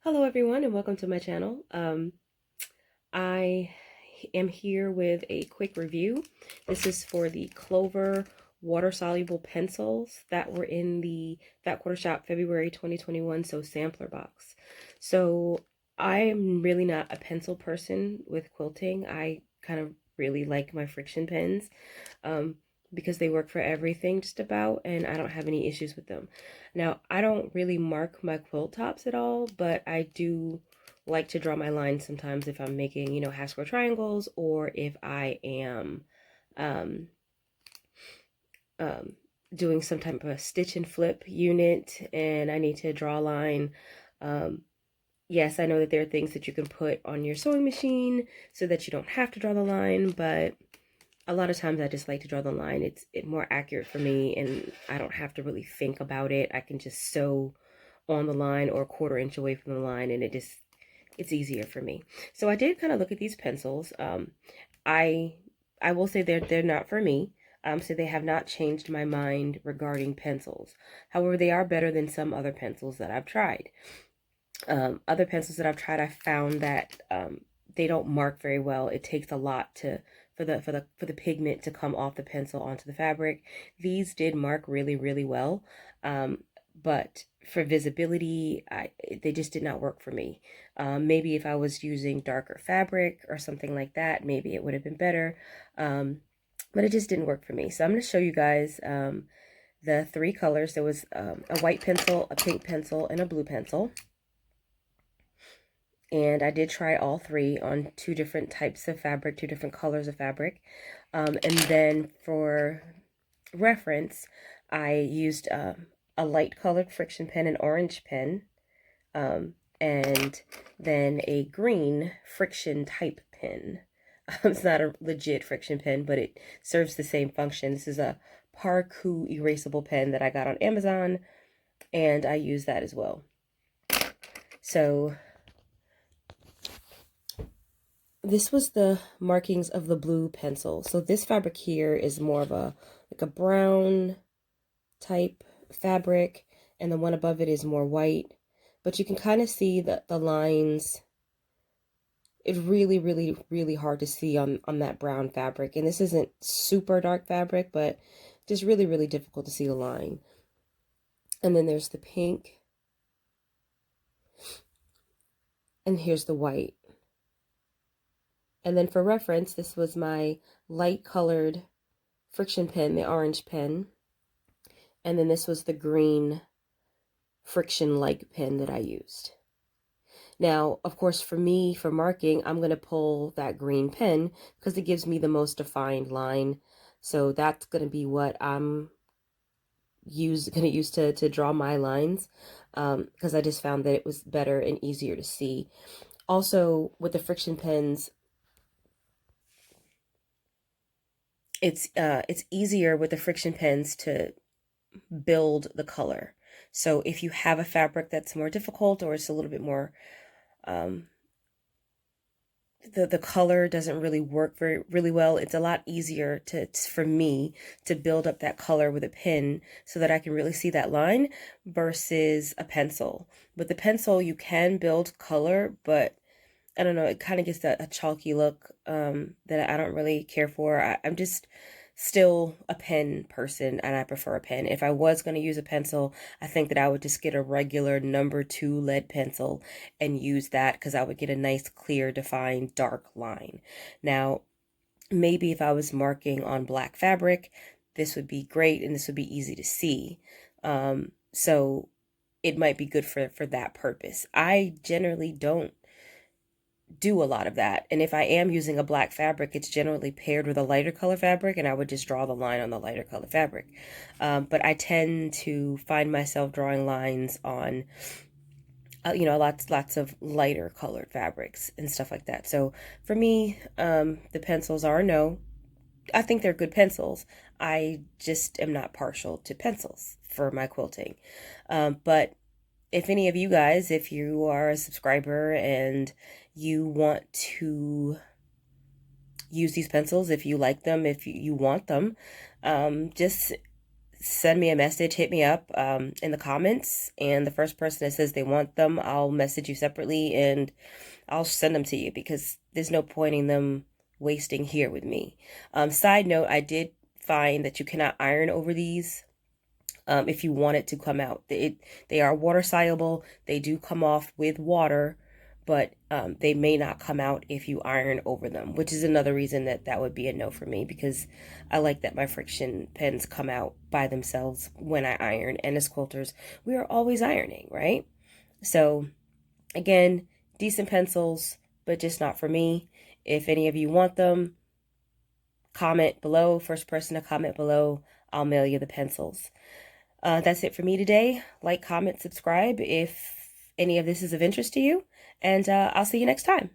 Hello everyone and welcome to my channel. I am here with a quick review. This is for the Clover water-soluble pencils that were in the Fat Quarter Shop February 2021 sampler box. So I'm really not a pencil person with quilting. I kind of really like my friction pens. Because they work for everything just about, and I don't have any issues with them. Now, I don't really mark my quilt tops at all, but I do like to draw my lines sometimes if I'm making, half square triangles, or if I am um, um, doing some type of a stitch and flip unit and I need to draw a line. Um, yes, I know that there are things that you can put on your sewing machine so that you don't have to draw the line, but a lot of times I just like to draw the line. It's more accurate for me and I don't have to really think about it. I can just sew on the line or a quarter inch away from the line and it's easier for me. So I did kind of look at these pencils. I I will say they're not for me. So they have not changed my mind regarding pencils. However, they are better than some other pencils that I've tried. Other pencils that I've tried, I found that they don't mark very well. It takes a lot for the pigment to come off the pencil onto the fabric. These did mark really well, but for visibility, they just did not work for me. Maybe if I was using darker fabric or something like that, maybe it would have been better. But it just didn't work for me. So I'm going to show you guys the three colors. There was a white pencil, a pink pencil, and a blue pencil. And I did try all three on two different types of fabric, two different colors of fabric. And then for reference, I used a light colored friction pen, an orange pen, and then a green friction type pen. It's not a legit friction pen, but it serves the same function. This is a Parku erasable pen that I got on Amazon, and I use that as well. So this was the markings of the blue pencil. So this fabric here is more of like a brown type fabric, and the one above it is more white. But you can kind of see the lines. It's really hard to see on that brown fabric. And this isn't super dark fabric, but just really difficult to see the line. And then there's the pink. And here's the white. And then for reference, this was my light colored friction pen, the orange pen. And then this was the green friction-like pen that I used. Now, of course, for me, for marking, I'm going to pull that green pen because it gives me the most defined line. So that's going to be what I'm going to use to draw my lines, because I just found that it was better and easier to see. Also, with the friction pens, it's easier with the friction pens to build the color. So if you have a fabric that's more difficult or it's a little bit more, the color doesn't really work really well, it's a lot easier for me to build up that color with a pen so that I can really see that line versus a pencil. With the pencil, you can build color, but I don't know, it kind of gets a chalky look that I don't really care for. I'm just still a pen person and I prefer a pen. If I was going to use a pencil, I think that I would just get a regular #2 lead pencil and use that because I would get a nice, clear, defined, dark line. Now, maybe if I was marking on black fabric, this would be great and this would be easy to see. So it might be good for that purpose. I generally don't do a lot of that. And if I am using a black fabric, it's generally paired with a lighter color fabric, and I would just draw the line on the lighter color fabric. But I tend to find myself drawing lines on, lots of lighter colored fabrics and stuff like that. So for me, the pencils are no. I think they're good pencils. I just am not partial to pencils for my quilting. But if any of you guys, if you are a subscriber and you want to use these pencils, if you like them, if you want them, just send me a message, hit me up in the comments, and the first person that says they want them, I'll message you separately and I'll send them to you, because there's no point in them wasting here with me. Side note, I did find that you cannot iron over these if you want it to come out. They are water soluble. They do come off with water, but they may not come out if you iron over them, which is another reason that that would be a no for me, because I like that my friction pens come out by themselves when I iron. And as quilters, we are always ironing, right? So again, decent pencils, but just not for me. If any of you want them, comment below. First person to comment below, I'll mail you the pencils. That's it for me today. Like, comment, subscribe if any of this is of interest to you, and I'll see you next time.